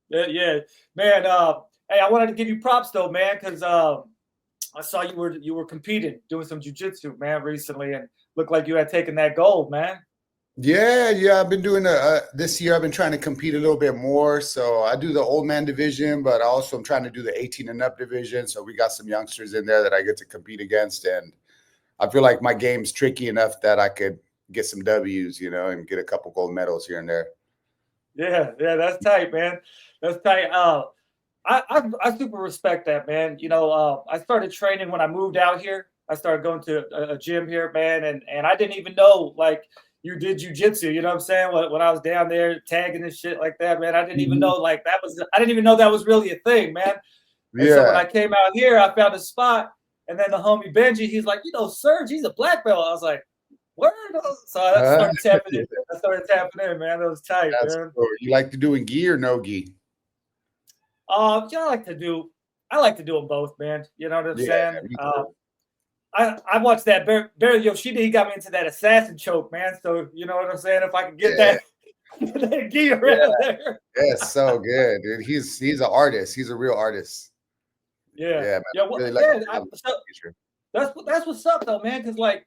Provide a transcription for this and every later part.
Yeah, yeah, man. Hey, I wanted to give you props though, man, because I saw you were competing, doing some jujitsu, man, recently, and looked like you had taken that gold, man. Yeah. I've been doing this year. I've been trying to compete a little bit more. So I do the old man division, but also I'm trying to do the 18 and up division. So we got some youngsters in there that I get to compete against, and I feel like my game's tricky enough that I could get some W's, and get a couple gold medals here and there. Yeah, yeah, that's tight, man. That's tight. I super respect that, man. I started training when I moved out here. I started going to a gym here, man, and I didn't even know like you did jujitsu. You know what I'm saying? When I was down there tagging and shit like that, man, I didn't even Mhm. know like that was. I didn't even know that was really a thing, man. And so when Yeah, I came out here, I found a spot, and then the homie Benji, he's like, Serge, he's a black belt. I was like, word. So I uh, started tapping in. I started tapping in, man. It was tight, that's man. cool. You like to doing gi or no gi? Yeah, I like to do them both, man. You know what I'm Yeah, saying? me too. I watched that Baret Yoshida. He got me into that assassin choke, man. So you know what I'm saying? If I could get Yeah, that, that gi yeah, around there, yeah. So good, dude. He's an artist. He's a real artist. yeah, Yeah, man. yeah, I really like yeah. to have him So in the future. that's what's up though, man. Because like,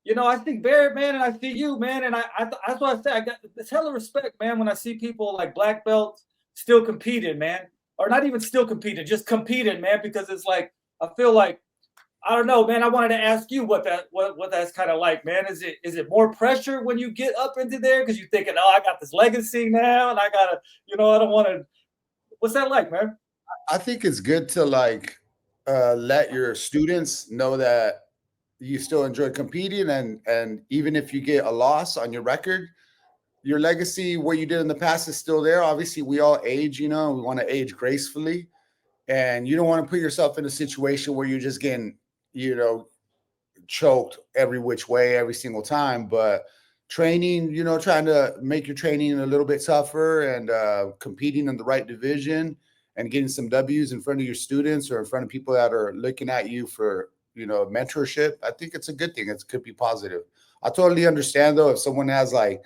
I see Barrett, man, and I see you, man, and that's what I say. I got this hella respect, man, when I see people like black belts still competing, man, or not even still competing, just competing, man, because it's like I feel like I don't know, man. I wanted to ask you what that's kind of like, man. Is it more pressure when you get up into there because you're thinking, oh, I got this legacy now, and I gotta, I don't want to. What's that like, man? I think it's good to like let your students know that you still enjoy competing, and even if you get a loss on your record, your legacy, what you did in the past, is still there. Obviously, we all age. We want to age gracefully, and you don't want to put yourself in a situation where you're just getting, you know, choked every which way every single time. But training, trying to make your training a little bit tougher, and competing in the right division, and getting some W's in front of your students or in front of people that are looking at you for, mentorship. I think it's a good thing. It could be positive. I totally understand though if someone has like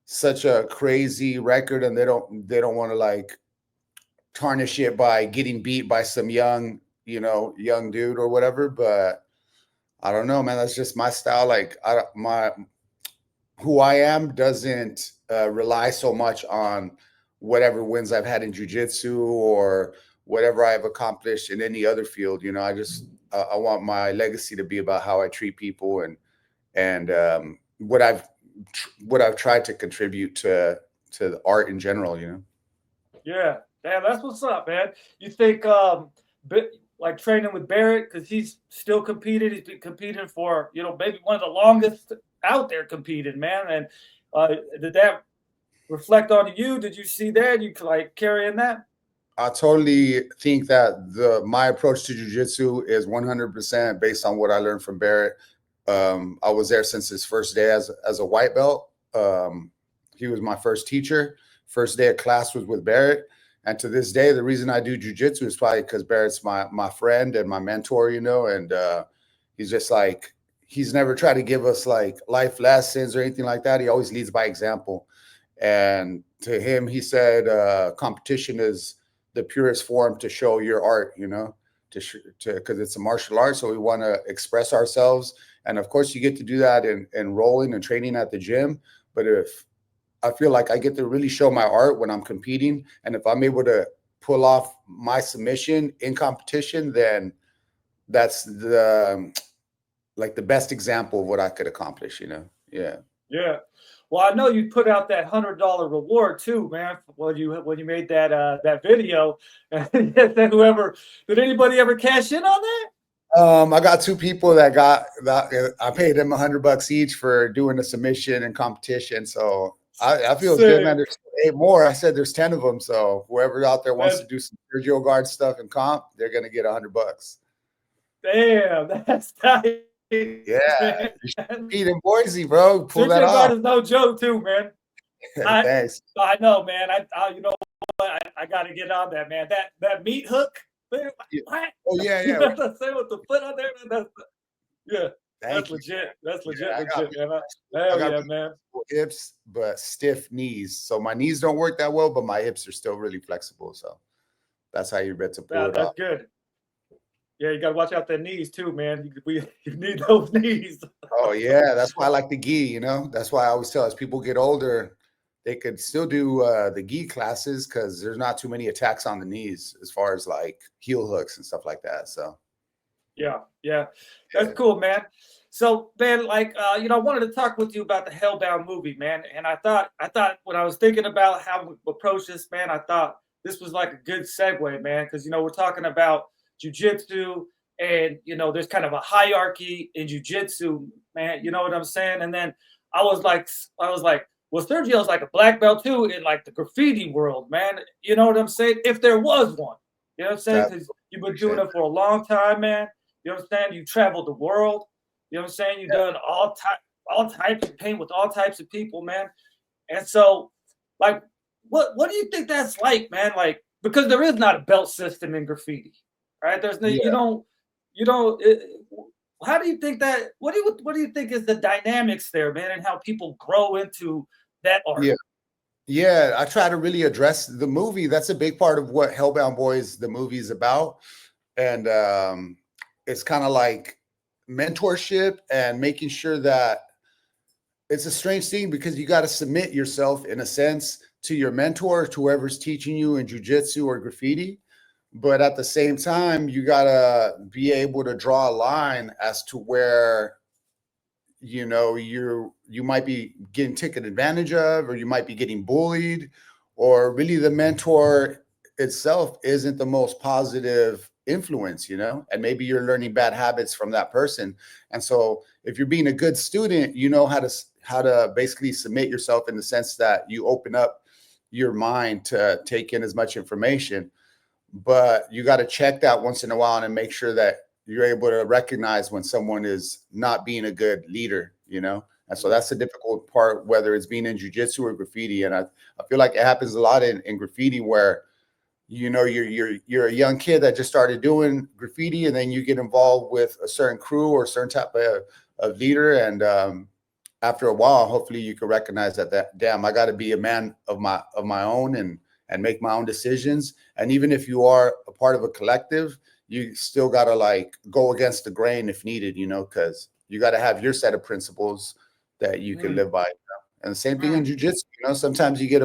such a crazy record and they don't want to like tarnish it by getting beat by some young dude or whatever. But I don't know, man. That's just my style. Like my who I am doesn't rely so much on whatever wins I've had in jujitsu or whatever I've accomplished in any other field. I just I want my legacy to be about how I treat people, and what I've tried to contribute to the art in general. Yeah, damn, that's what's up, man. You think like training with Barrett because he's still competed. He's been competing for maybe one of the longest out there competing, man. And did that reflect on you? Did you see that? You like carrying that? I totally think that the my approach to jujitsu is 100% based on what I learned from Barrett. I was there since his first day as a white belt. He was my first teacher. First day of class was with Barrett, and to this day, the reason I do jujitsu is probably because Barrett's my friend and my mentor. And he's just like he's never tried to give us like life lessons or anything like that. He always leads by example. And to him, he said, competition is the purest form to show your art, to because it's a martial art. So we want to express ourselves. And of course, you get to do that in rolling and training at the gym. But if I feel like I get to really show my art when I'm competing, and if I'm able to pull off my submission in competition, then that's the best example of what I could accomplish. Yeah. Yeah. Well, I know you put out that $100 reward too, man. When you made that video, whoever did anybody ever cash in on that? I got two people that got that. I paid them $100 each for doing a submission and competition. So I feel it's good, man. Sick, There's 8 more. I said there's 10 of them. So whoever out there wants man. to do some Sergio Guard stuff in comp, they're gonna get $100. Damn, that's tight, Yeah, man. you should compete in Boise, bro. Pull that Sergio Guard off. is no joke too, man. I Thanks. I know, man. I got to get on that, man. That meat hook, man. Yeah. What? Oh yeah, You yeah. know what I'm saying with the foot on there, man. Yeah. Thank you. That's Yeah, legit, man. I Hell got yeah, man. flexible hips, but stiff knees. So my knees don't work that well, but my hips are still really flexible. So that's how you're meant to pull Yeah, it that's off. good. Yeah, you got to watch out their knees too, man. You need those knees. Oh yeah, that's why I like the gi. That's why I always tell as people get older, they could still do the gi classes because there's not too many attacks on the knees as far as like heel hooks and stuff like that. So Yeah, yeah, that's yeah, cool, man. So, man, like, I wanted to talk with you about the Hellbound movie, man. And I thought when I was thinking about how we approach this, man, I thought this was like a good segue, man, because we're talking about jujitsu, and there's kind of a hierarchy in jujitsu, man. You know what I'm saying? And then I was like, well, Sergio's like a black belt too in like the graffiti world, man. You know what I'm saying? If there was one, you know what I'm saying? that's Because you've been doing it for a long time, man. You know what I'm saying? You traveled the world. You know what I'm saying? You've done all types of paint with all types of people, man. And so, like, what do you think that's like, man? Like, because there is not a belt system in graffiti, right? There's no, yeah. you don't. How do you think that? What do you think is the dynamics there, man, and how people grow into that art? Yeah. Yeah, I try to really address the movie. That's a big part of what Hellbound Boys, the movie, is about. And it's kind of like mentorship and making sure that it's a strange thing because you got to submit yourself in a sense to your mentor, to whoever's teaching you in jujitsu or graffiti. But at the same time, you got to be able to draw a line as to where you might be getting taken advantage of, or you might be getting bullied, or really the mentor itself isn't the most positive influence, and maybe you're learning bad habits from that person. And so if you're being a good student, you know how to basically submit yourself in the sense that you open up your mind to take in as much information, but you got to check that once in a while and make sure that you're able to recognize when someone is not being a good leader. And so that's the difficult part, whether it's being in jujitsu or graffiti. And I feel like it happens a lot in graffiti where, you're a young kid that just started doing graffiti, and then you get involved with a certain crew or a certain type of leader. And after a while, hopefully you can recognize that damn, I got to be a man of my own and make my own decisions. And even if you are a part of a collective, you still got to like go against the grain if needed, because you got to have your set of principles that you can Mm, live by. And the same thing in jujitsu, sometimes you get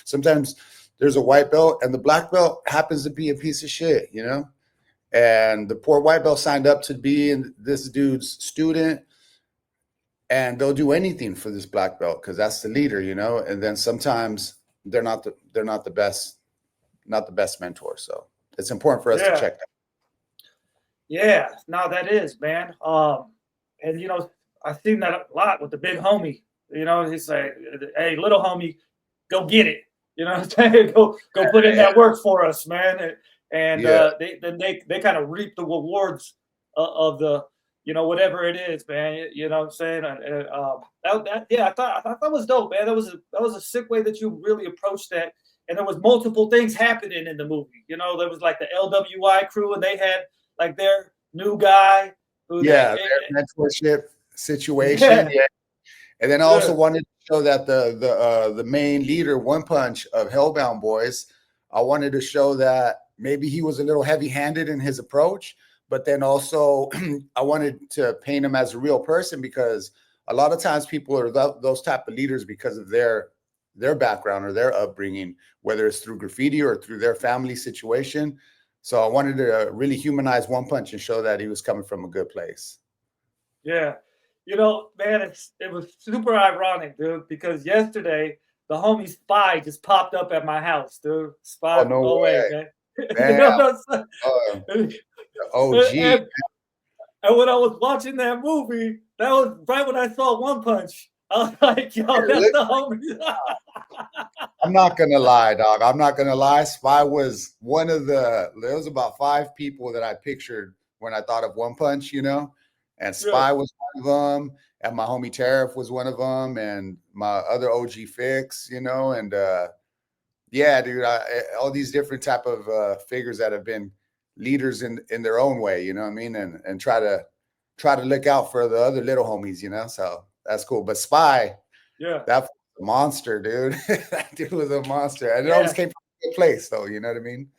sometimes there's a white belt and the black belt happens to be a piece of shit. And the poor white belt signed up to be in this dude's student, and they'll do anything for this black belt because that's the leader. And then sometimes they're not the best mentor. So it's important for us to yeah, check that. yeah. No, that is, man. And I've seen that a lot with the big homie. He's like, "Hey, little homie, go get it." You know what I'm saying? Go put in that work for us, man. And Yeah. they kind of reap the rewards of the whatever it is, man. You know what I'm saying? And, yeah, I thought that was dope, man. That was a sick way that you really approached that. And there was multiple things happening in the movie. There was like the LWI crew, and they had like their new guy who Yeah, their mentorship situation. yeah, Yeah. And then I also yeah, wanted to show that the main leader, One Punch of Hellbound Boys, I wanted to show that maybe he was a little heavy-handed in his approach, but then also I wanted to paint him as a real person, because a lot of times people are those type of leaders because of their background or their upbringing, whether it's through graffiti or through their family situation. So I wanted to really humanize One Punch and show that he was coming from a good place. yeah. Man, it was super ironic, dude, because yesterday the homie Spy just popped up at my house, dude. Oh, Spy from no OA, way. man. You Damn. know what I'm saying? OG. And, and when I was watching that movie, that was right when I saw One Punch. I was like, yo, that's the homie. I'm not gonna lie, dog. I'm not gonna lie. Spy was there was about 5 people that I pictured when I thought of One Punch, and Yeah, Spy was one of them, and my homie Tariff was one of them, and my other OG Fix, and yeah, dude, all these different type of figures that have been leaders in their own way, you know what I mean, and try try to look out for the other little homies, so that's cool. But Spy, Yeah. that monster, dude. That dude was a monster. And it Yeah. always came from a good place, though. You know what I mean?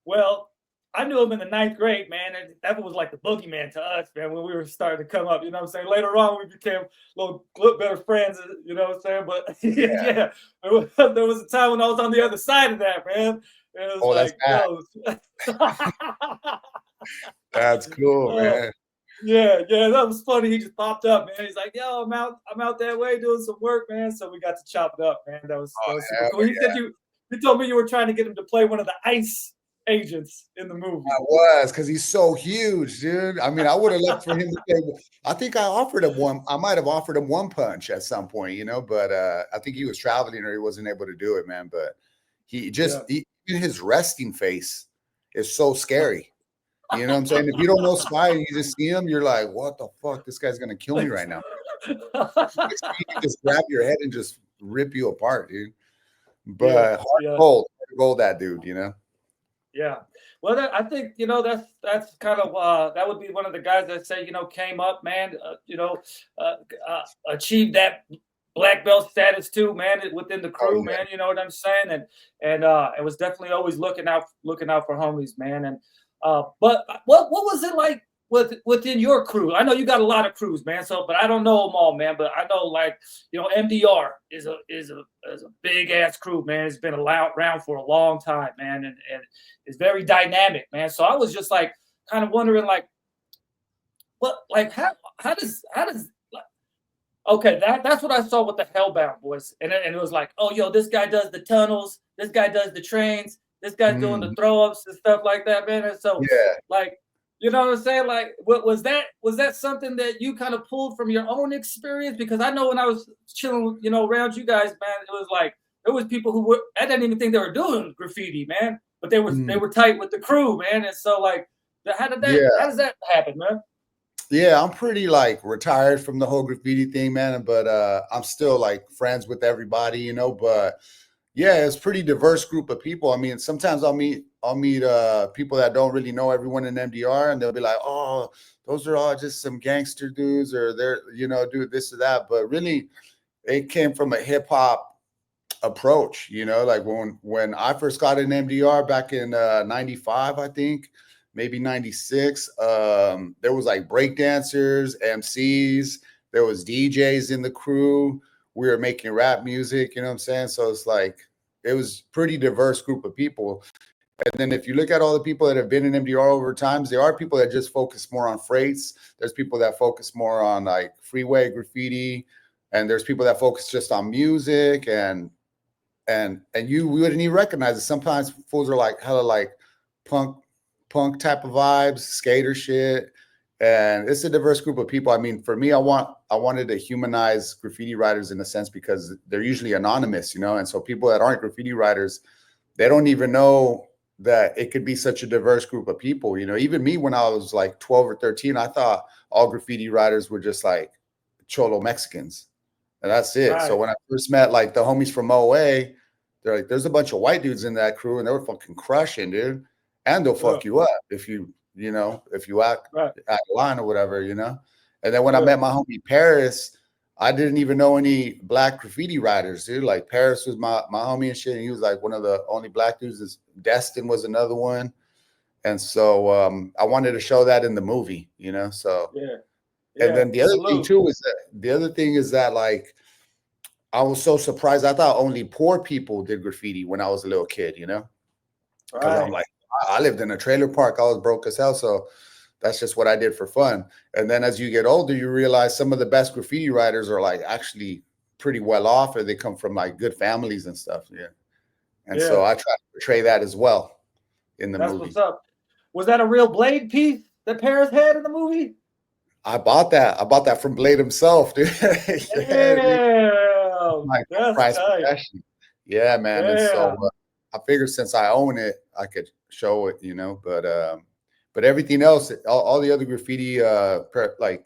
Well, I knew him in the 9th grade, man, and that was like the boogeyman to us, man, when we were starting to come up. You know what I'm saying? Later on, we became a little better friends. You know what I'm saying? But yeah, there was a time when I was on the other side of that, man. It was That's like, bad. yo. That's cool, man. Yeah, that was funny. He just popped up, man. He's like, "Yo, I'm out that way doing some work, man." So we got to chop it up, man. That was super cool. He said you told me you were trying to get him to play one of the ICE agents in the movie. I was, because he's so huge, dude. I mean, I would have looked for him to play. I think I offered him one. I might have offered him one punch at some point, but I think he was traveling or he wasn't able to do it, man. But he just even his resting face is so scary. You know what I'm saying? If you don't know Spy and you just see him, you're like, what the fuck? This guy's gonna kill me right now. He can just grab your head and just rip you apart, dude. But hard gold, that dude, Yeah. Well, I think, that's kind of, that would be one of the guys that say, came up, man, achieved that black belt status too, man, within the crew, man. You know what I'm saying? And it was definitely always looking out for homies, man. And but what was it like within your crew? I know you got a lot of crews, man. But I don't know them all, man. But I know, like, MDR is a big ass crew, man. It's been around for a long time, man, and it's very dynamic, man. So I was just like kind of wondering, like, how does okay, that's what I saw with the Hellbound Boys, and it was like, oh, yo, this guy does the tunnels, this guy does the trains, this guy's doing the throw ups and stuff like that, man. And so, like, you know what I'm saying? Like, what was that something that you kind of pulled from your own experience? Because I know when I was chilling, around you guys, man, it was like there was people who I didn't even think they were doing graffiti, man, but they were tight with the crew, man. And so, like, how does that happen, man? Yeah, I'm pretty like retired from the whole graffiti thing, man. But I'm still like friends with everybody, But yeah, it's a pretty diverse group of people. I mean, sometimes I'll meet people that don't really know everyone in MDR, and they'll be like, "Oh, those are all just some gangster dudes, or they're do this or that." But really, it came from a hip hop approach, Like when I first got in MDR back in '95, I think. Maybe 96. There was like breakdancers, MCs, there was DJs in the crew. We were making rap music, you know what I'm saying? So it's like, it was pretty diverse group of people. And then if you look at all the people that have been in MDR over times, there are people that just focus more on freights. There's people that focus more on like freeway graffiti. And there's people that focus just on music and we wouldn't even recognize it. Sometimes fools are like hella like punk type of vibes, skater shit, and it's a diverse group of people. I mean, for me, I wanted to humanize graffiti writers in a sense because they're usually anonymous, and so people that aren't graffiti writers, they don't even know that it could be such a diverse group of people. Even me, when I was like 12 or 13, I thought all graffiti writers were just like Cholo Mexicans, and that's it. Right. So when I first met like the homies from OA, they're like, there's a bunch of white dudes in that crew, and they were fucking crushing, dude. And they'll fuck you up if you act out of line or whatever, And then when I met my homie Paris, I didn't even know any black graffiti writers, dude. Like Paris was my homie and shit. And he was like one of the only black dudes. Destin was another one. And so I wanted to show that in the movie, So and then the other thing too is that like I was so surprised. I thought only poor people did graffiti when I was a little kid, Because I'm like, I lived in a trailer park. I was broke as hell. So that's just what I did for fun. And then as you get older, you realize some of the best graffiti writers are like actually pretty well off, or they come from like good families and stuff. Yeah. And so I try to portray that as well in the movie. That's what's up. Was that a real Blade piece that Paris had in the movie? I bought that from Blade himself, dude. That's tight. Yeah, man. And so I figured since I own it, I could show it, but everything else, all the other graffiti, like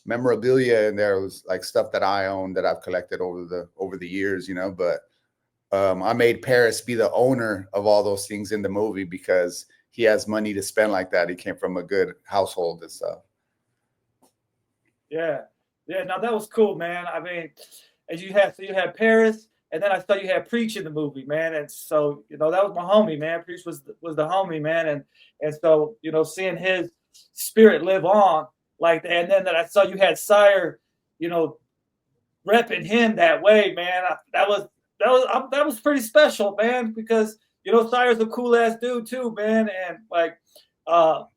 memorabilia in there was like stuff that I own that I've collected over the years, But I made Paris be the owner of all those things in the movie because he has money to spend like that. He came from a good household and stuff. Yeah. Yeah. No, that was cool, man. I mean, and you had Paris, and then I saw you had Preach in the movie, man. And so, you know, that was my homie, man. Preach was the homie, man. And so, you know, seeing his spirit live on like that, and then that I saw you had Sire, you know, repping him that way, man. That was pretty special, man, because you know Sire's a cool ass dude too, man, and like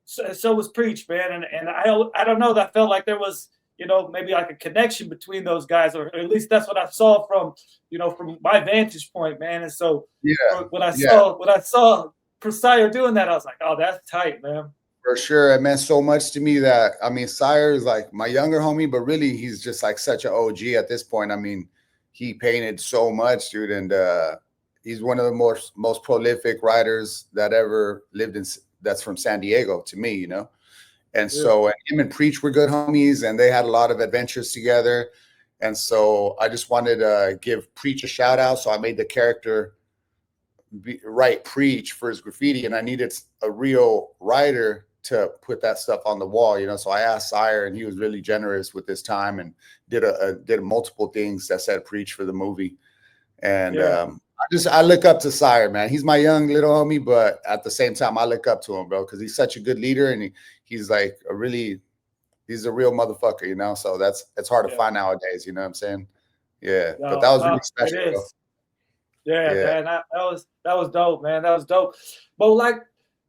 so was Preach, man, and I don't know, that felt like there was, you know, maybe like a connection between those guys, or at least that's what I saw from, you know, from my vantage point, man. And so Yeah, when I yeah. saw Sire doing that, I was like, oh, that's tight, man. For sure. It meant so much to me that, I mean, Sire is like my younger homie, but really he's just like such an OG at this point. I mean, he painted so much, dude. And he's one of the most prolific writers that ever lived in, that's from San Diego to me, you know? And Yeah. so and him and Preach were good homies, and they had a lot of adventures together. And so I just wanted to give Preach a shout out. So I made the character write Preach for his graffiti, and I needed a real writer to put that stuff on the wall, you know. So I asked Sire, and he was really generous with his time and did multiple things that said Preach for the movie. And Yeah. I look up to Sire, man. He's my young little homie, but at the same time, I look up to him, bro, because he's such a good leader, and he's like he's a real motherfucker, you know. So it's hard to find nowadays, you know what I'm saying? Yeah, No, but that was really it special, bro. is. Yeah, Yeah. man, that was dope, man. That was dope. But like,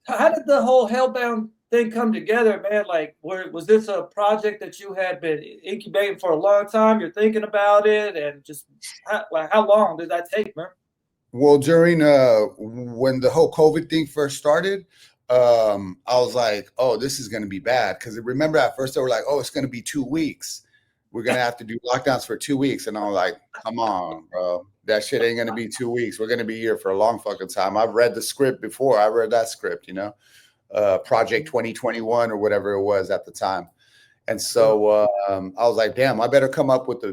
how did the whole Hellbound thing come together, man? Like, was this a project that you had been incubating for a long time? You're thinking about it, and just how long did that take, man? Well, during when the whole COVID thing first started, I was like, oh, this is gonna be bad. Because remember at first they were like, oh, it's gonna be 2 weeks. We're gonna have to do lockdowns for 2 weeks. And I was like, come on, bro. That shit ain't gonna be 2 weeks. We're gonna be here for a long fucking time. I've read the script before. I read that script, you know, Project 2021 or whatever it was at the time. And so I was like, damn, I better come up with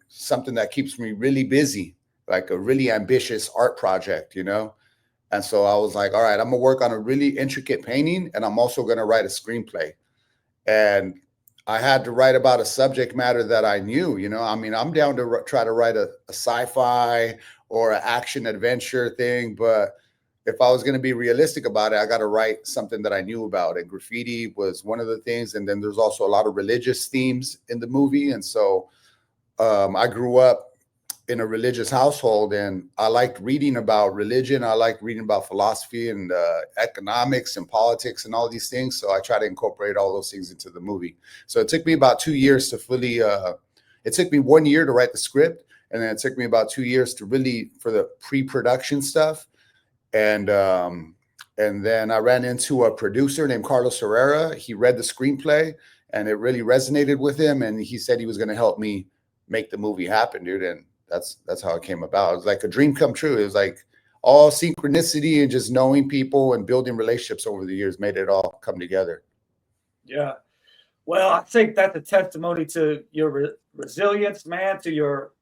something that keeps me really busy, like a really ambitious art project, you know? And so I was like, all right, I'm gonna work on a really intricate painting, and I'm also gonna write a screenplay. And I had to write about a subject matter that I knew, you know. I mean, I'm down to try to write a sci-fi or an action adventure thing, but if I was going to be realistic about it, I got to write something that I knew about. And graffiti was one of the things. And then there's also a lot of religious themes in the movie. And so I grew up in a religious household, and I liked reading about religion. I liked reading about philosophy and economics and politics and all these things. So I try to incorporate all those things into the movie. So it took me about 2 years to fully, it took me 1 year to write the script. And then it took me about 2 years to really, for the pre-production stuff. And then I ran into a producer named Carlos Herrera. He read the screenplay, and it really resonated with him. And he said he was going to help me make the movie happen, dude. And that's how it came about. It was like a dream come true. It was like all synchronicity and just knowing people and building relationships over the years made it all come together. Yeah. Well, I think that's a testimony to your resilience, man, to your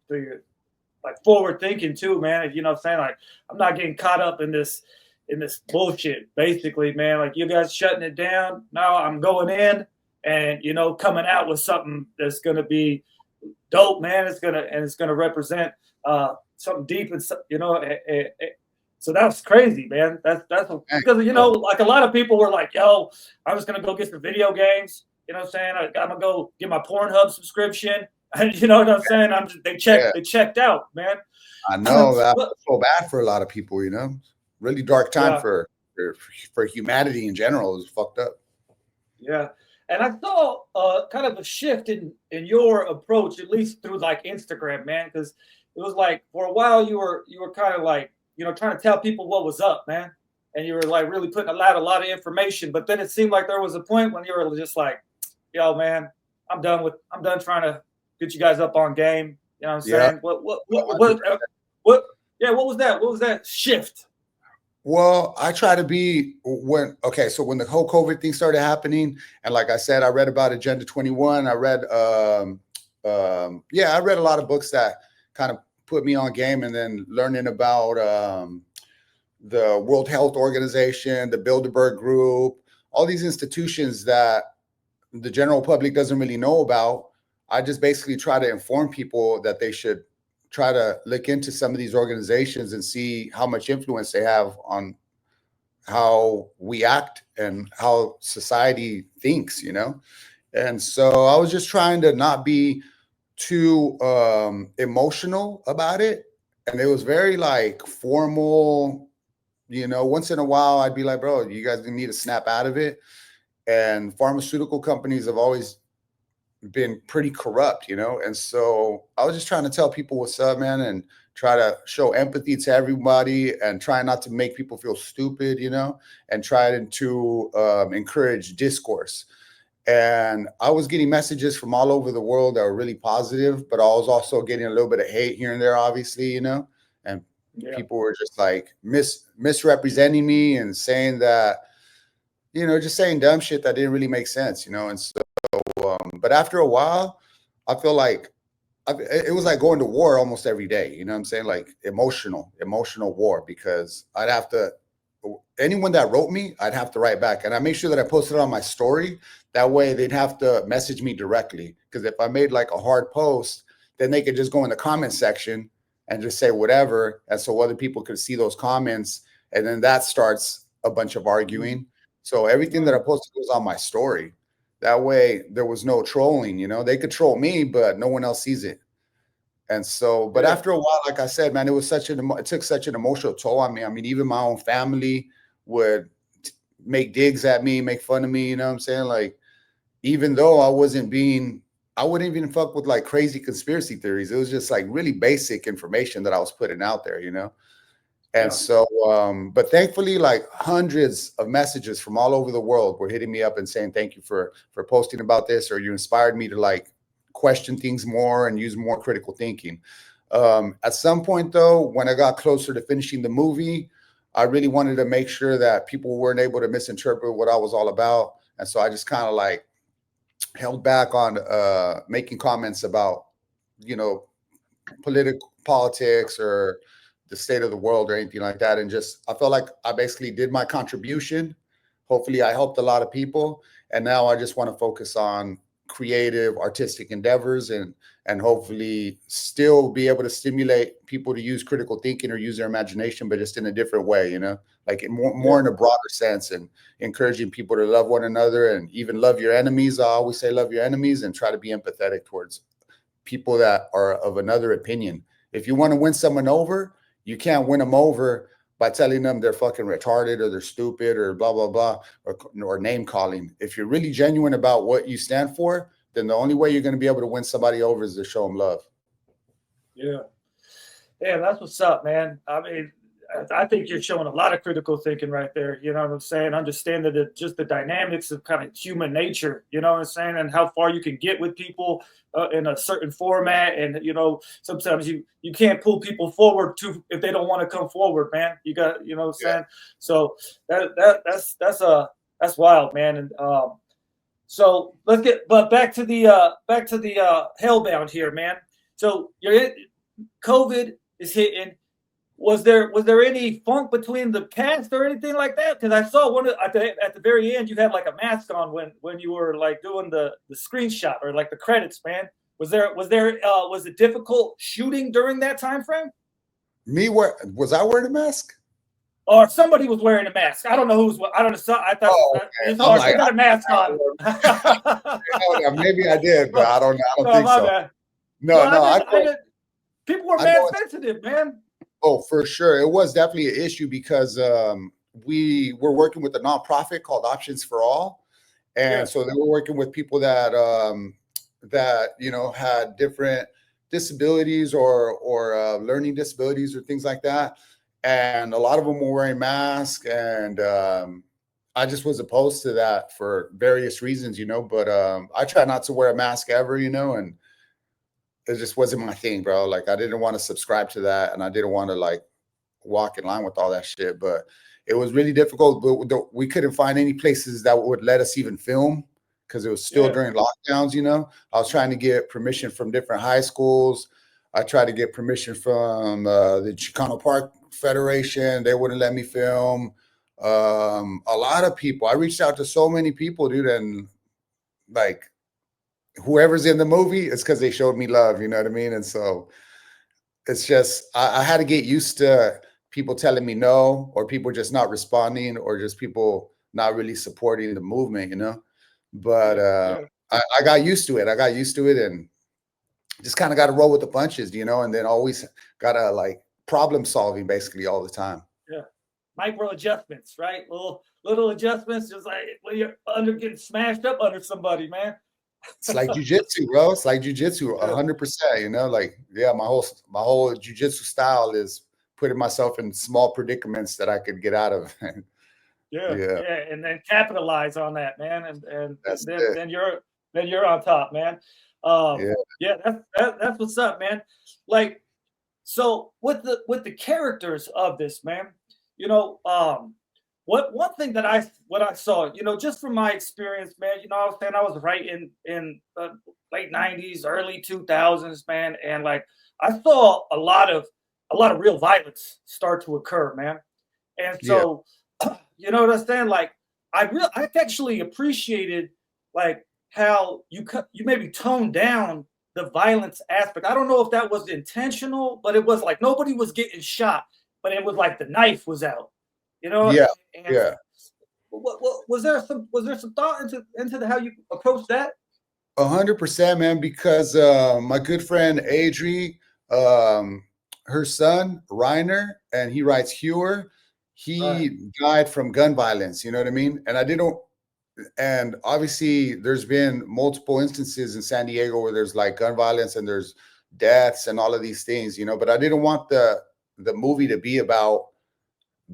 like forward thinking too, man. You know what I'm saying? Like, I'm not getting caught up in this bullshit, basically, man. Like, you guys shutting it down. Now I'm going in and, you know, coming out with something that's gonna be dope, man. It's gonna represent something deep, and you know, so that's crazy, man. That's because, you know, like a lot of people were like, yo, I'm just gonna go get some video games. You know what I'm saying? I'm gonna go get my Pornhub subscription. And you know what I'm saying? They checked out, man. I know that was so bad for a lot of people, you know. Really dark time for humanity in general. It was fucked up. Yeah. And I saw kind of a shift in your approach, at least through like Instagram, man, because it was like for a while you were kind of like, you know, trying to tell people what was up, man, and you were like really putting a lot of information. But then it seemed like there was a point when you were just like, yo, man, I'm done trying to get you guys up on game. You know what I'm saying? Yeah. What was that? What was that shift? Well, I try to be so when the whole COVID thing started happening, and like I said, I read about Agenda 21. I read, I read a lot of books that kind of put me on game, and then learning about the World Health Organization, the Bilderberg Group, all these institutions that the general public doesn't really know about. I just basically try to inform people that they should try to look into some of these organizations and see how much influence they have on how we act and how society thinks, you know? And so I was just trying to not be too emotional about it. And it was very like formal, you know, once in a while I'd be like, bro, you guys need to snap out of it. And pharmaceutical companies have always been pretty corrupt, you know? And so I was just trying to tell people what's up, man, and try to show empathy to everybody and try not to make people feel stupid, you know, and try to encourage discourse. And I was getting messages from all over the world that were really positive, but I was also getting a little bit of hate here and there, obviously, you know, and people were just like misrepresenting me and saying that, you know, just saying dumb shit that didn't really make sense, you know. And so but after a while, I feel like it was like going to war almost every day. You know what I'm saying? Like emotional war, because I'd have to, anyone that wrote me, I'd have to write back. And I make sure that I posted it on my story. That way they'd have to message me directly. Because if I made like a hard post, then they could just go in the comment section and just say whatever. And so other people could see those comments. And then that starts a bunch of arguing. So everything that I posted was on my story. That way there was no trolling, you know, they could troll me, but no one else sees it. And so, but after a while, like I said, man, it took such an emotional toll on me. I mean, even my own family would make digs at me, make fun of me, you know what I'm saying? Like, even though I wouldn't even fuck with like crazy conspiracy theories. It was just like really basic information that I was putting out there, you know? And so, but thankfully, like hundreds of messages from all over the world were hitting me up and saying, thank you for posting about this, or you inspired me to like question things more and use more critical thinking. At some point though, when I got closer to finishing the movie, I really wanted to make sure that people weren't able to misinterpret what I was all about. And so I just kind of like held back on making comments about, you know, politics or the state of the world or anything like that. And just, I felt like I basically did my contribution. Hopefully I helped a lot of people. And now I just want to focus on creative, artistic endeavors and hopefully still be able to stimulate people to use critical thinking or use their imagination, but just in a different way, you know, like more in a broader sense, and encouraging people to love one another and even love your enemies. I always say love your enemies and try to be empathetic towards people that are of another opinion. If you want to win someone over, you can't win them over by telling them they're fucking retarded or they're stupid or blah, blah, blah, or name calling. If you're really genuine about what you stand for, then the only way you're going to be able to win somebody over is to show them love. Yeah. Yeah, that's what's up, man. I mean, I think you're showing a lot of critical thinking right there. You know what I'm saying? Understanding just the dynamics of kind of human nature, you know what I'm saying? And how far you can get with people in a certain format. And, you know, sometimes you can't pull people forward if they don't want to come forward, man. You got, you know what I'm saying? So that's wild, man. And so let's get, but back to the Hellbound here, man. So COVID is hitting. Was there any funk between the cast or anything like that? Because I saw at the very end you had like a mask on when you were like doing the screenshot or like the credits, man. Was it difficult shooting during that time frame? Was I wearing a mask? Or somebody was wearing a mask. I don't know who's. I don't know. I thought they got a mask on. Maybe I did, but I don't think so. Bad. No, people were mad sensitive, man. Oh, for sure. It was definitely an issue because we were working with a nonprofit called Options for All. And so they were working with people that, you know, had different disabilities or learning disabilities or things like that. And a lot of them were wearing masks. And I just was opposed to that for various reasons, you know, but I try not to wear a mask ever, you know, and it just wasn't my thing, bro. Like I didn't want to subscribe to that, and I didn't want to like walk in line with all that shit. But it was really difficult. But we couldn't find any places that would let us even film because it was still during lockdowns. You know, I was trying to get permission from different high schools. I tried to get permission from the Chicano Park Federation. They wouldn't let me film. A lot of people. I reached out to so many people, dude, and like whoever's in the movie, it's because they showed me love. You know what I mean? And so it's just I had to get used to people telling me no, or people just not responding, or just people not really supporting the movement. You know, but Yeah, yeah, I got used to it. I got used to it, and just kind of got to roll with the punches. You know, and then always gotta like problem solving basically all the time. yeah. Micro adjustments, right? Little adjustments, just like when you're under getting smashed up under somebody, man. It's like jujitsu, bro. It's like jujitsu, Yeah, 100%. You know, like yeah, my whole jujitsu style is putting myself in small predicaments that I could get out of. yeah, Yeah, yeah, and then capitalize on that, man, and that's then it. then you're on top, man. Yeah, Yeah, that's what's up, man. Like, so with the characters of this, man, you know, what one thing that I saw, just from my experience, man, I was saying I was right in late '90s, early 2000s, man, and like I saw a lot of real violence start to occur, man, and yeah, so you know what I'm saying, like I actually appreciated like how you maybe toned down the violence aspect. I don't know if that was intentional, but it was like nobody was getting shot, but it was like the knife was out, you know. yeah, And yeah. was there some thought into how you approach that? 100%, man. Because my good friend Adri, um, her son Reiner, and he writes Hewer. Right, He died from gun violence. You know what I mean? And I didn't. And obviously, there's been multiple instances in San Diego where there's like gun violence and there's deaths and all of these things. You know, but I didn't want the movie to be about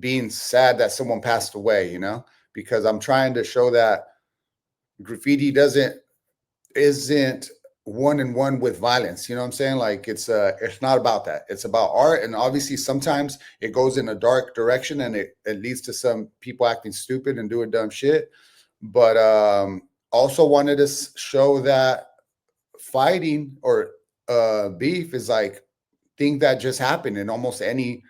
being sad that someone passed away. You know, because I'm trying to show that graffiti doesn't isn't one and one with violence. You know what I'm saying? Like it's not about that. It's about art. And obviously sometimes it goes in a dark direction and it leads to some people acting stupid and doing dumb shit. But also wanted to show that fighting or beef is like thing that just happened in almost any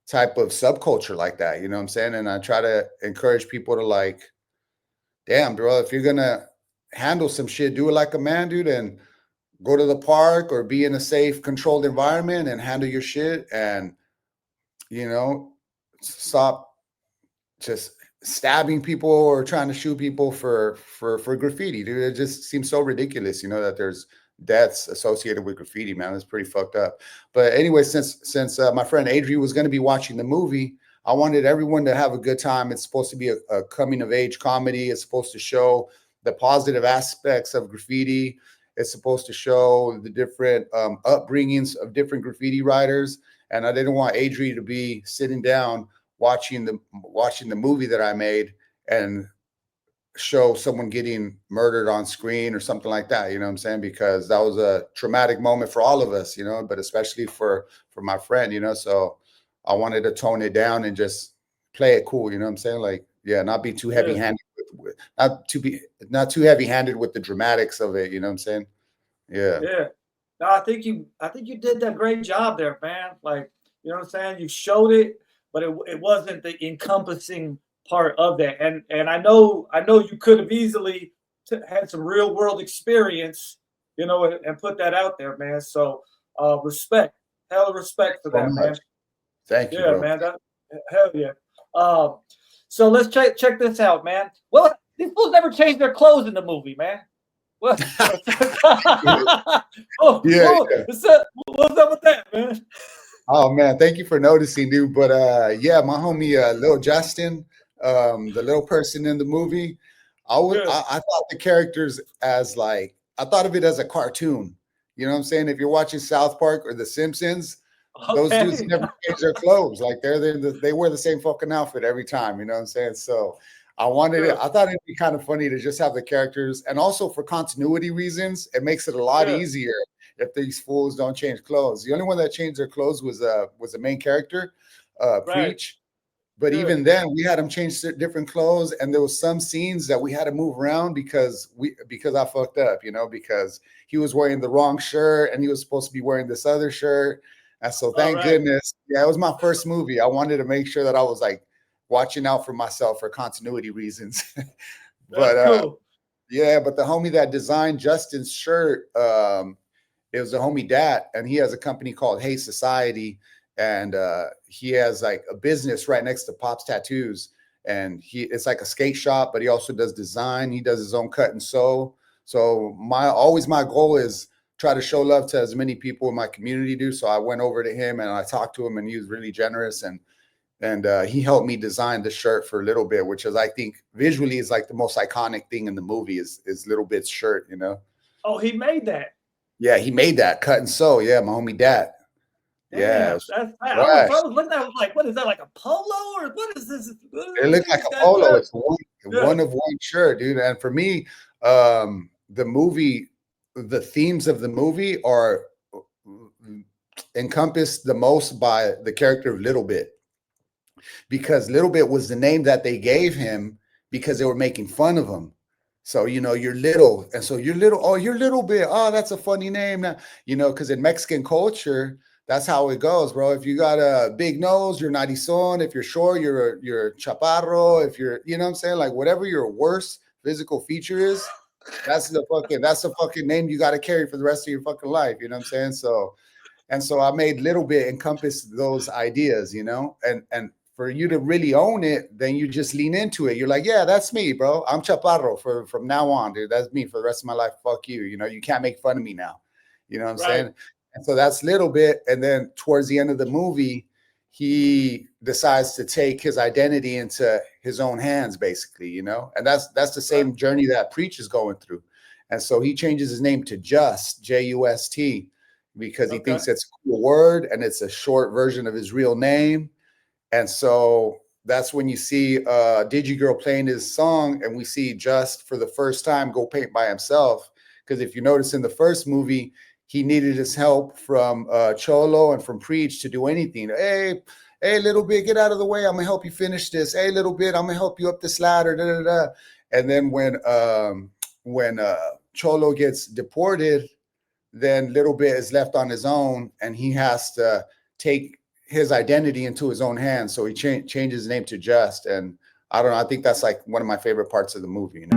type of subculture like that. You know what I'm saying? And I try to encourage people to like, damn, bro, if you're gonna handle some shit, do it like a man, dude, and go to the park or be in a safe, controlled environment and handle your shit, and you know, stop just stabbing people or trying to shoot people for graffiti, dude. It just seems so ridiculous, you know, that there's deaths associated with graffiti, man. It's pretty fucked up. But anyway, since my friend Adri was going to be watching the movie, I wanted everyone to have a good time. It's supposed to be a coming of age comedy. It's supposed to show the positive aspects of graffiti. It's supposed to show the different upbringings of different graffiti writers. And I didn't want Adri to be sitting down watching the movie that I made and show someone getting murdered on screen or something like that. You know what I'm saying? Because that was a traumatic moment for all of us, you know, but especially for my friend, you know. So I wanted to tone it down and just play it cool. You know what I'm saying? Like, yeah, not be too heavy yeah, handed not too heavy handed with the dramatics of it. You know what I'm saying? Yeah. yeah. No, I think you did that great job there, man. Like, you know what I'm saying? You showed it, but it wasn't the encompassing part of that. And I know you could have easily had some real world experience, and put that out there, man. So respect, hell of respect for So that, much. man. Thank you, Yeah, bro. man. Hell yeah. Um, so let's check this out, man. Well, these fools never changed their clothes in the movie, man. What? oh, Yeah. what's up with that, man? Oh man, thank you for noticing, dude. But yeah, my homie Lil Justin, the little person in the movie, Yeah. I thought the characters as like I thought of it as a cartoon. You know what I'm saying? If you're watching South Park or The Simpsons, those dudes Okay. never change their clothes. Like they wear the same fucking outfit every time. You know what I'm saying? So I wanted it. Yeah. I thought it'd be kind of funny to just have the characters, and also for continuity reasons, it makes it a lot Yeah. easier if these fools don't change clothes. The only one that changed their clothes was the main character, Right. Preach. But Yeah. even then, we had him change different clothes, and there was some scenes that we had to move around because I fucked up, you know, because he was wearing the wrong shirt and he was supposed to be wearing this other shirt. And so, All thank right. goodness, yeah, it was my first movie. I wanted to make sure that I was like watching out for myself for continuity reasons. That's but cool. Yeah, but the homie that designed Justin's shirt, it was a homie Dat, and he has a company called Hey Society, and he has like a business right next to Pop's Tattoos, and it's like a skate shop, but he also does design. He does his own cut and sew. So my goal is try to show love to as many people in my community do. So I went over to him and I talked to him, and he was really generous, and he helped me design the shirt for Little Bit, which is, I think, visually is like the most iconic thing in the movie is Little Bit's shirt, you know? Oh, he made that. Yeah, he made that cut and sew. Yeah, my homie Dat. Yeah, I was looking at it, like, what is that, like a polo or what is this? It looks like a polo. It's one of one shirt, dude. And for me, the movie, the themes of the movie are encompassed the most by the character of Little Bit. Because Little Bit was the name that they gave him because they were making fun of him. So, you know, you're little. And so you're little. Oh, you're Little Bit. Oh, that's a funny name. You know, because in Mexican culture, that's how it goes, bro. If you got a big nose, you're narizón. If you're short, you're chaparro. If you're, you know what I'm saying? Like whatever your worst physical feature is, that's the fucking name you got to carry for the rest of your fucking life. You know what I'm saying? So I made Little Bit encompass those ideas, you know, and for you to really own it, then you just lean into it. You're like, yeah, that's me, bro. I'm Chaparro from now on, dude. That's me for the rest of my life. Fuck you. You know, you can't make fun of me now. You know what I'm saying? And so that's Little Bit. And then towards the end of the movie, he decides to take his identity into his own hands, basically, you know, and that's the same journey that Preach is going through. And so he changes his name to Just, Just, because he thinks it's a cool word and it's a short version of his real name. And so that's when you see Digigirl playing his song, and we see Just for the first time go paint by himself. Because if you notice in the first movie, he needed his help from Cholo and from Preach to do anything. Hey, Little Bit, get out of the way. I'm gonna help you finish this. Hey, Little Bit, I'm gonna help you up this ladder. Da, da, da. And then when Cholo gets deported, then Little Bit is left on his own, and he has to take his identity into his own hands. So he changes his name to Just. And I don't know, I think that's like one of my favorite parts of the movie, you know?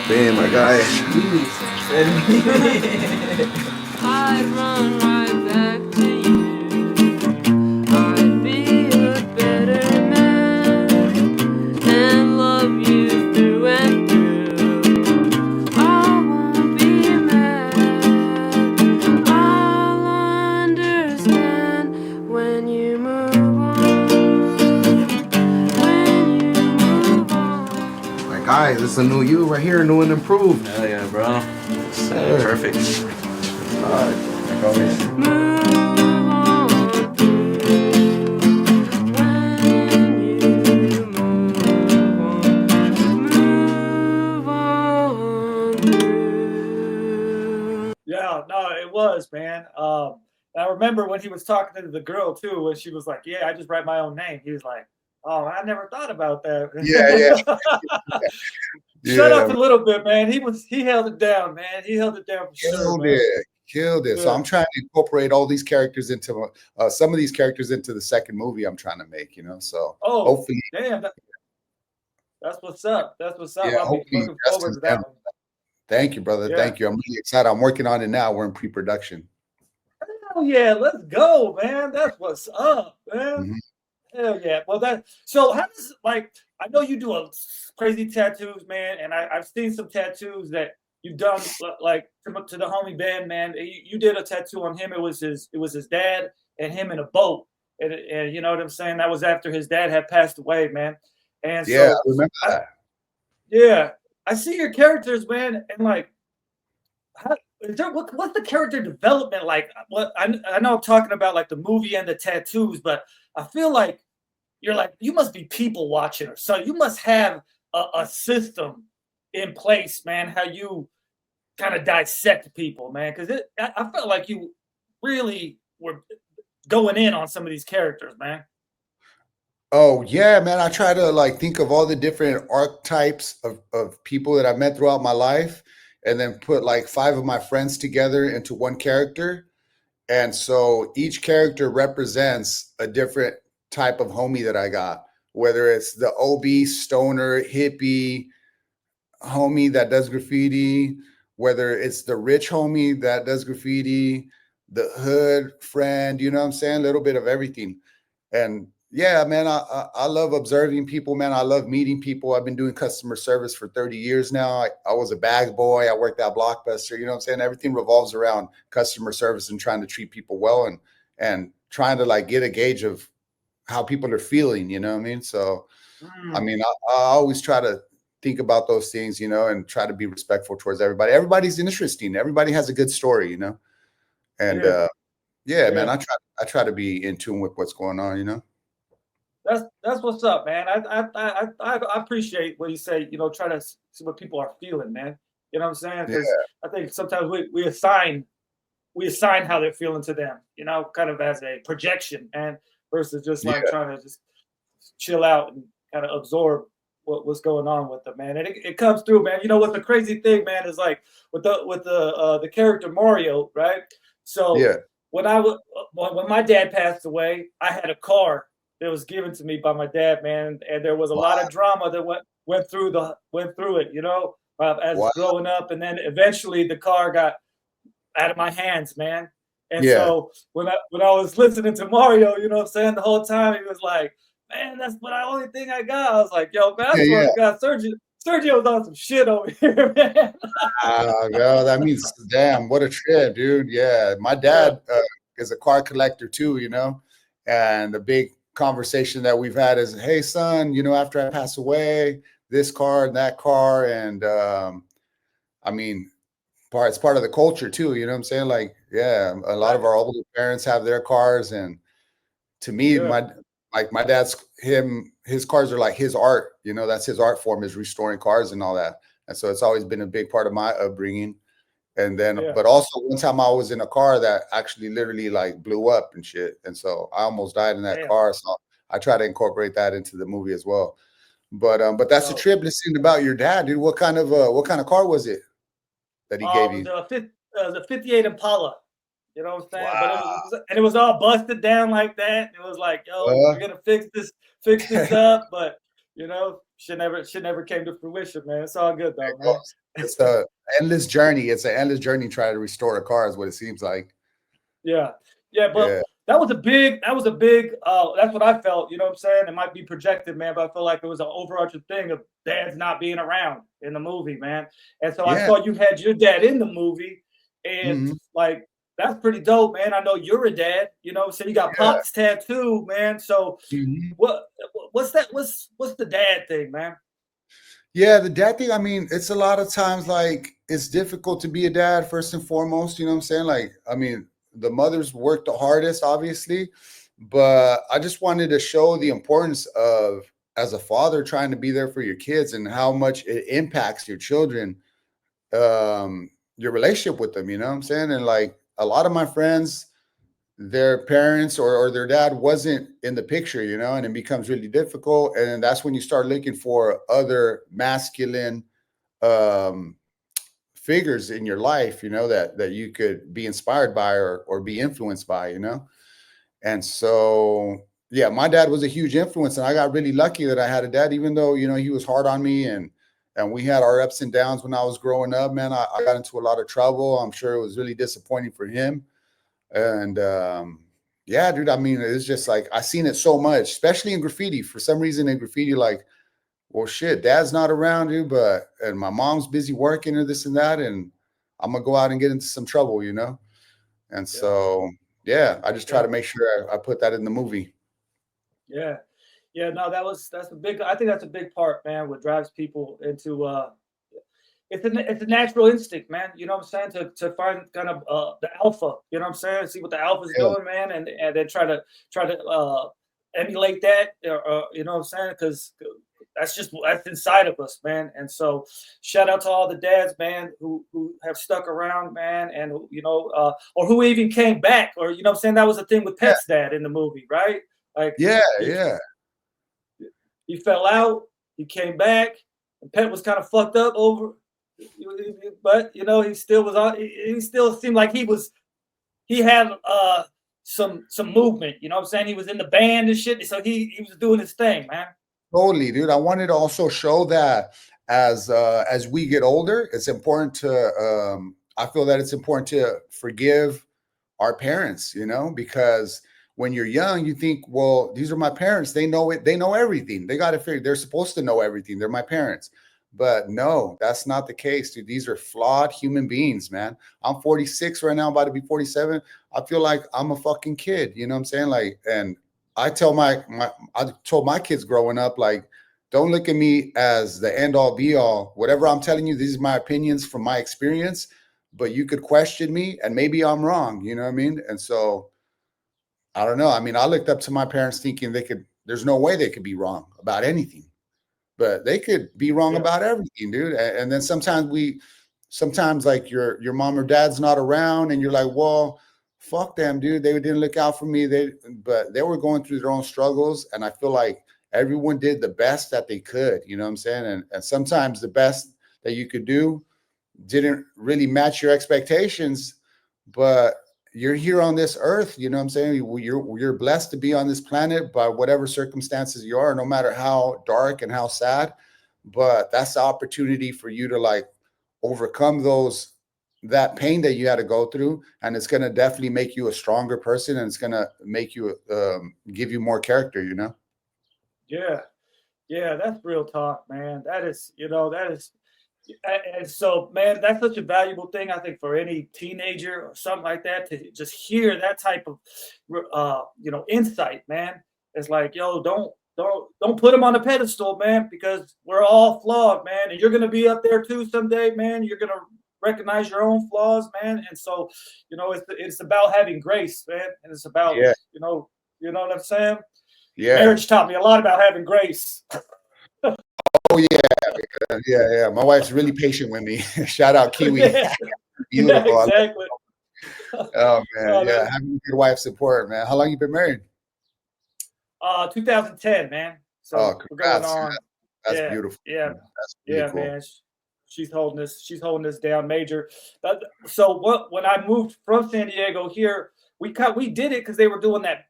Man, my guy. I'd run right back to you. I'd be a better man and love you through and through. I won't be mad. I'll understand when you move on. When you move on. My guy, this is a new you right here, new and improved. Hell yeah, bro. Sir. Perfect. Like always. Move on through. When you move on through. Yeah, no, it was, man. I remember when he was talking to the girl too, when she was like, "Yeah, I just write my own name." He was like, "Oh, I never thought about that." Shut up Yeah, a little bit, man. He held it down, man. He held it down for sure, killed man. it. Killed it. So Yeah. I'm trying to incorporate all these characters into some of these characters into the second movie I'm trying to make, you know. So Oh, hopefully, damn, that's what's up. That's what's up. yeah, I'll be hopefully looking forward to that one. thank you, brother. Yeah. Thank you. I'm really excited. I'm working on it now. We're in pre-production. Hell yeah, let's go, man. That's what's up, man. Mhm. Hell yeah. Well, so how does like I know you do a crazy tattoos, man, and I've seen some tattoos that you've done like to the homie Ben, man. You did a tattoo on him. It was his dad and him in a boat, and you know what I'm saying. That was after his dad had passed away, man. And Yeah, so I remember that. yeah, I see your characters, man, and like, what's the character development like? What I know I'm talking about like the movie and the tattoos, but I feel like you must be people watching or so you must have a system in place, man. How you kind of dissect people, man, because I felt like you really were going in on some of these characters, man. Oh yeah, man. I try to like think of all the different archetypes of people that I've met throughout my life and then put like 5 of my friends together into one character. And so each character represents a different type of homie that I got, whether it's the obese stoner hippie homie that does graffiti, whether it's the rich homie that does graffiti, the hood friend, you know what I'm saying? A little bit of everything. And yeah, man, I love observing people, man. I love meeting people. I've been doing customer service for 30 years now. I was a bag boy. I worked at Blockbuster. You know what I'm saying? Everything revolves around customer service and trying to treat people well and trying to like get a gauge of how people are feeling, you know what I mean? So, I Mm, mean, I always try to think about those things, you know, and try to be respectful towards everybody. Everybody's interesting. Everybody has a good story, you know? And yeah, yeah, man, yeah. I try to be in tune with what's going on, you know? That's what's up, man. I appreciate what you say. You know, try to see what people are feeling, man. You know what I'm saying? Yeah. Because I think sometimes we assign how they're feeling to them. You know, kind of as a projection, and versus just like Yeah. trying to just chill out and kind of absorb what's going on with them, man. And it comes through, man. You know what the crazy thing, man, is like with the character Mario, right? So Yeah. when when my dad passed away, I had a car that was given to me by my dad, man, and there was a lot of drama that went through it, you know, as Wow. growing up, and then eventually the car got out of my hands, man. And Yeah. so when I was listening to Mario, you know what I'm saying, the whole time he was like, "Man, that's the only thing I got." I was like, "Yo, man, I Yeah. swear Yeah. to God, Sergio's on some shit over here, man." Girl, that means damn, what a trip, dude. Yeah. My Yeah, dad is a car collector too, you know, and the big conversation that we've had is, hey, son, you know, after I pass away, this car and that car. And I mean, it's part of the culture too, you know what I'm saying? Like, yeah, a lot right. of our older parents have their cars. And to me, Yeah, my dad's his cars are like his art, you know, that's his art form is restoring cars and all that. And so it's always been a big part of my upbringing. And then, yeah, but also one time I was in a car that actually literally like blew up and shit. And so I almost died in that damn. car. So I try to incorporate that into the movie as well. But that's the No. trip listening about your dad, dude. What kind of car was it that he gave It you? was the 58 Impala. You know what I'm saying? But Wow. it was all busted down like that. It was like, yo, Uh, we're gonna fix this up, but you know, shit never came to fruition, man. It's all good though, man. it's a endless journey. It's an endless journey trying to restore a car is what it seems like. Yeah. Yeah, but Yeah. that was a big that's what I felt, you know what I'm saying? It might be projected, man, but I feel like it was an overarching thing of dads not being around in the movie, man. And so I Yeah. saw you had your dad in the movie, and Mhm. like that's pretty dope, man. I know you're a dad, you know, so you got Yeah. Pop's tattoo, man. So Mhm. what's that? What's the dad thing, man? Yeah, the dad thing, I mean, it's a lot of times like it's difficult to be a dad first and foremost. You know what I'm saying? Like, I mean, the mothers work the hardest, obviously, but I just wanted to show the importance of, as a father, trying to be there for your kids and how much it impacts your children, your relationship with them. You know what I'm saying? And like a lot of my friends, their parents or their dad wasn't in the picture, you know, and it becomes really difficult. And that's when you start looking for other masculine um figures in your life, you know, that you could be inspired by or be influenced by, you know. And so yeah, my dad was a huge influence, and I got really lucky that I had a dad, even though, you know, he was hard on me, and we had our ups and downs when I was growing up, man. I got into a lot of trouble. I'm sure it was really disappointing for him. And yeah, dude, I mean, it's just like I seen it so much, especially in graffiti. For some reason in graffiti, like, well, shit, dad's not around, you, and my mom's busy working or this and that, and I'm gonna go out and get into some trouble, you know? And Yeah. so, yeah, I just try Yeah. to make sure I put that in the movie. Yeah. Yeah. No, that's a big, I think that's a big part, man, what drives people into, it's a natural instinct, man. You know what I'm saying? To find kind of the alpha. You know what I'm saying? See what the alpha's Yeah. doing, man, and then try to emulate that. You know what I'm saying? Because that's inside of us, man. And so, shout out to all the dads, man, who have stuck around, man, and you know, or who even came back, or you know what I'm saying? That was the thing with Yeah. Pet's dad in the movie, right? Like, Yeah, he, yeah. he fell out, he came back, and Pet was kind of fucked up over, but you know, he still was on. He still seemed like he had some movement. You know what I'm saying? He was in the band and shit, so he was doing his thing, man. Totally, dude. I wanted to also show that as we get older, it's important to I feel that it's important to forgive our parents, you know, because when you're young, you think, well, these are my parents. They know it, they know everything. They got to figure they're supposed to know everything. They're my parents. But no, that's not the case, dude. These are flawed human beings, man. I'm 46 right now, about to be 47. I feel like I'm a fucking kid, you know what I'm saying? Like, and I tell I told my kids growing up, like, don't look at me as the end all be all. Whatever I'm telling you, these are my opinions from my experience, but you could question me and maybe I'm wrong, you know what I mean? And so I don't know. I mean, I looked up to my parents thinking there's no way they could be wrong about anything, but they could be wrong Yeah. about everything, dude. And then sometimes like your mom or dad's not around and you're like, well, fuck them, dude. They didn't look out for me. But they were going through their own struggles. And I feel like everyone did the best that they could, you know what I'm saying? And sometimes the best that you could do didn't really match your expectations, but you're here on this earth, you know what I'm saying? You're blessed to be on this planet by whatever circumstances you are, no matter how dark and how sad. But that's the opportunity for you to like overcome that pain that you had to go through, and it's going to definitely make you a stronger person, and it's going to make you give you more character, you know? Yeah. Yeah, that's real talk, man. That is, you know, that is, and so, man, that's such a valuable thing, I think, for any teenager or something like that to just hear that type of, you know, insight, man. It's like, yo, don't put them on a pedestal, man, because we're all flawed, man, and you're gonna be up there too someday, man. You're gonna recognize your own flaws, man, and so, you know, it's about having grace, man, and it's about, Yeah. you know what I'm saying? Yeah. Marriage taught me a lot about having grace. Oh yeah. My wife's really patient with me. Shout out Kiwi. Yeah, Beautiful. yeah, exactly. Oh man, Oh, yeah. man. Having a good wife support, man. How long you been married? 2010, man. So Oh, we're going congrats. on. That's Yeah, beautiful. yeah, That's really yeah, cool. man. She's holding this down major. But so when I moved from San Diego here, we did it because they were doing that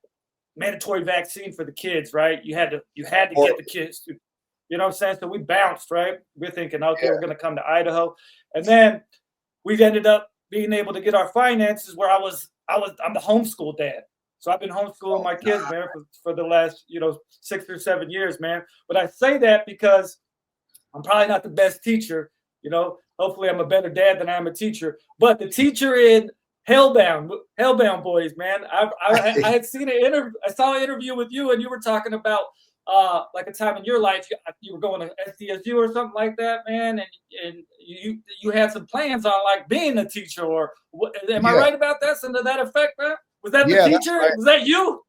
mandatory vaccine for the kids, right? You had to get the kids to, you know what I'm saying? So we bounced, right? We're thinking, okay, Yeah. we're gonna come to Idaho. And then we ended up being able to get our finances where I'm the homeschool dad. So I've been homeschooling my kids, man, for the last, you know, 6 or 7 years, man. But I say that because I'm probably not the best teacher, you know. Hopefully I'm a better dad than I am a teacher. But the teacher in Hellbound Boys, man. I had seen I saw an interview with you, and you were talking about like a time in your life you were going to SDSU or something like that, man, and you had some plans on like being a teacher or what, am I Yeah. right about that? Something to that effect, man? Was that the Yeah, that's teacher? right. Was that you?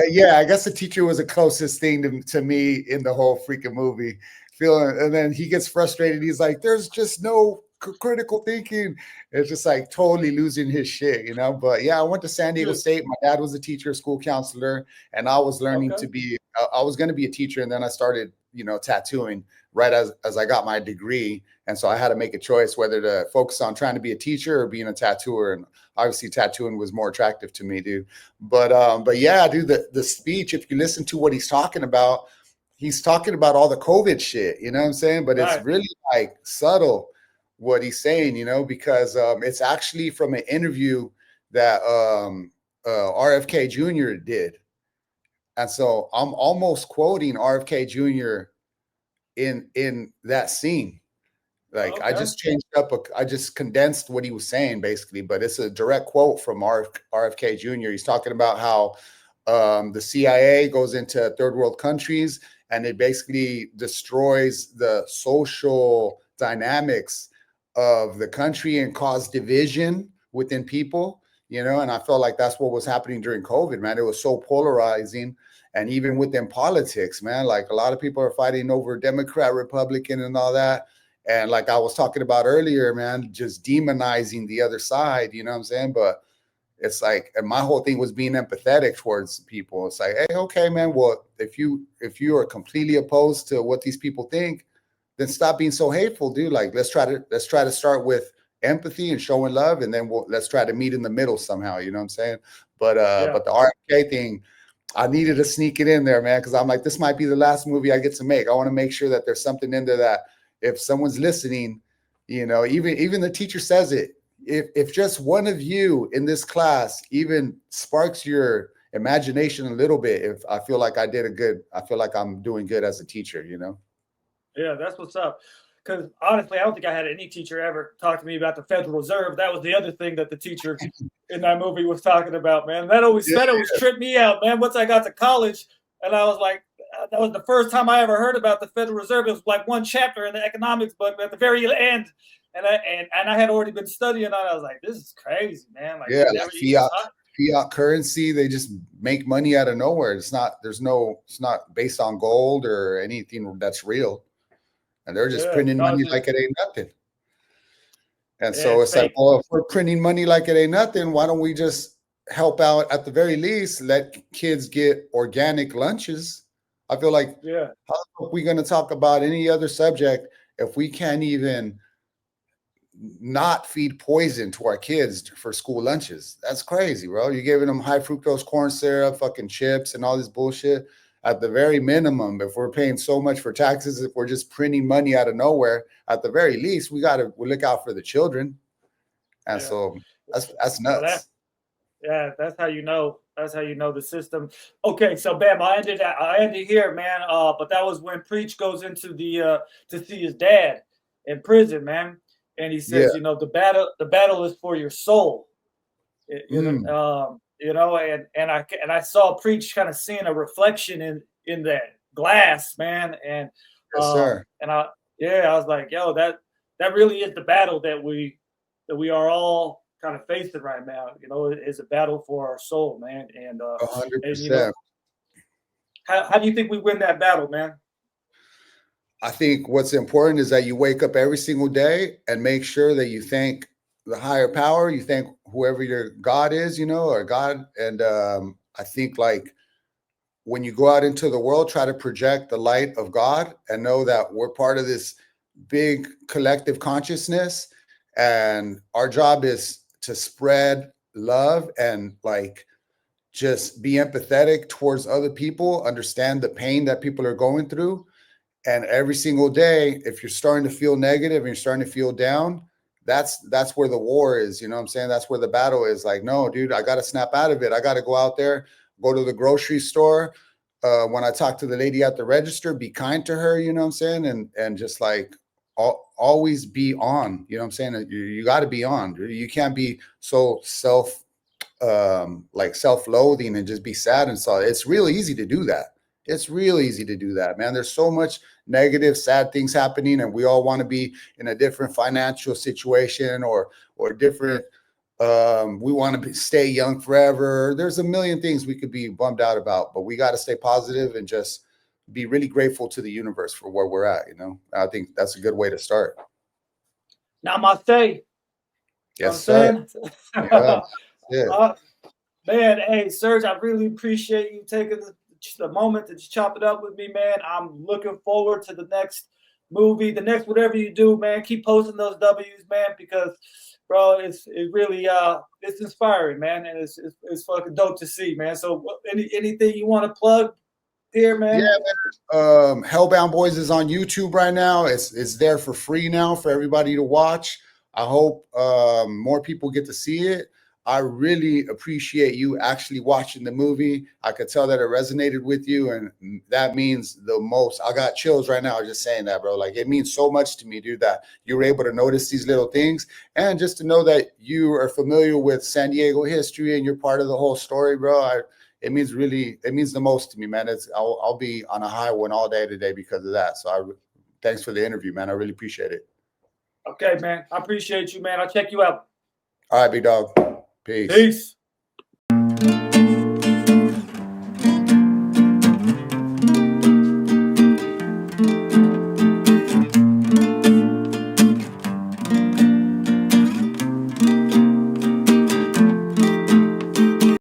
Yeah, I guess the teacher was the closest thing to me in the whole freaking movie. Feeling, and then he gets frustrated. He's like, "There's just no critical thinking." It's just like totally losing his shit, you know. But yeah, I went to San Diego Dude. State. My dad was a teacher, school counselor, and I was learning Okay. to be. I was going to be a teacher, and then I started, tattooing right as I got my degree, and so I had to make a choice whether to focus on trying to be a teacher or being a tattooer, and obviously tattooing was more attractive to me, dude. But yeah, dude, the speech, if you listen to what he's talking about all the COVID shit, you know what I'm saying? But it's Right. really like subtle what he's saying, because it's actually from an interview that RFK Jr. did. And so I'm almost quoting RFK Jr. in that scene. Like I Okay. just changed up, I just condensed what he was saying basically, but it's a direct quote from RFK Jr. He's talking about how the CIA goes into third world countries and it basically destroys the social dynamics of the country and cause division within people, and I felt like that's what was happening during COVID, man. It was so polarizing. And even within politics, man, like a lot of people are fighting over Democrat, Republican, and all that. And like I was talking about earlier, man, just demonizing the other side, you know what I'm saying? But it's like, and my whole thing was being empathetic towards people. It's like, hey, okay, man, well, if you are completely opposed to what these people think, then stop being so hateful, dude. Like let's try to start with empathy and showing love, and then let's try to meet in the middle somehow, you know what I'm saying? But Yeah. but the RFK thing, I needed to sneak it in there, man, because I'm like, this might be the last movie I get to make. I want to make sure that there's something in there that if someone's listening, even the teacher says it. If just one of you in this class even sparks your imagination a little bit, if I feel like I feel like I'm doing good as a teacher, Yeah, that's what's up. Because honestly, I don't think I had any teacher ever talk to me about the Federal Reserve. That was the other thing that the teacher in that movie was talking about, man. That always tripped me out, man. Once I got to college, and I was like, that was the first time I ever heard about the Federal Reserve. It was like one chapter in the economics book at the very end, and I had already been studying on it. I was like, this is crazy, man. Like, yeah, like fiat currency, they just make money out of nowhere. It's not based on gold or anything that's real. And they're just printing money like it ain't nothing. And so it's like, well, if we're printing money like it ain't nothing, why don't we just help out at the very least, let kids get organic lunches? I feel like, how are we going to talk about any other subject if we can't even not feed poison to our kids for school lunches? That's crazy, bro. You're giving them high fructose corn syrup, fucking chips, and all this bullshit. At the very minimum, if we're paying so much for taxes, if we're just printing money out of nowhere, at the very least, we look out for the children. And so that's nuts. That's how you know. That's how you know the system. Okay, so bam, I ended here, man. But that was when Preach goes into the to see his dad in prison, man, and he says, the battle is for your soul. And I saw Preach kind of seeing a reflection in that glass, man, and yes, sir. And I was like, yo, that really is the battle that we are all kind of facing right now. It's a battle for our soul, man, and 100%. How do you think we win that battle, man? I think what's important is that you wake up every single day and make sure that you thank the higher power, you thank whoever your God is, or God. And I think like when you go out into the world, try to project the light of God and know that we're part of this big collective consciousness. And our job is to spread love and like just be empathetic towards other people, understand the pain that people are going through. And every single day, if you're starting to feel negative and you're starting to feel down, that's where the war is. You know what I'm saying? That's where the battle is. Like, no, dude, I got to snap out of it. I got to go out there, go to the grocery store. When I talk to the lady at the register, be kind to her, you know what I'm saying? And just like always be on, you know what I'm saying? You got to be on. You can't be so self-loathing and just be sad and so it's really easy to do that. It's real easy to do that, man. There's so much negative, sad things happening, and we all want to be in a different financial situation or different. We want to stay young forever. There's a million things we could be bummed out about, but we got to stay positive and just be really grateful to the universe for where we're at. You know, I think that's a good way to start. Namaste. Yes, sir. Yeah, yeah. Man, hey, Serge, I really appreciate you taking the moment to chop it up with me, man. I'm looking forward to the next movie, the next whatever you do, man. Keep posting those W's, man, because bro, it's really it's inspiring, man, and it's fucking dope to see, man. So anything you want to plug here, man? Yeah, man. Hellbound Boys is on YouTube right now. It's there for free now for everybody to watch. I hope more people get to see it. I really appreciate you actually watching the movie. I could tell that it resonated with you, and that means the most. I got chills right now just saying that, bro. Like, it means so much to me, dude, that you were able to notice these little things, and just to know that you are familiar with San Diego history and you're part of the whole story, bro. It means the most to me, man. I'll be on a high one all day today because of that. So thanks for the interview, man. I really appreciate it. Okay, man. I appreciate you, man. I'll check you out. All right, big dog. Peace. Peace.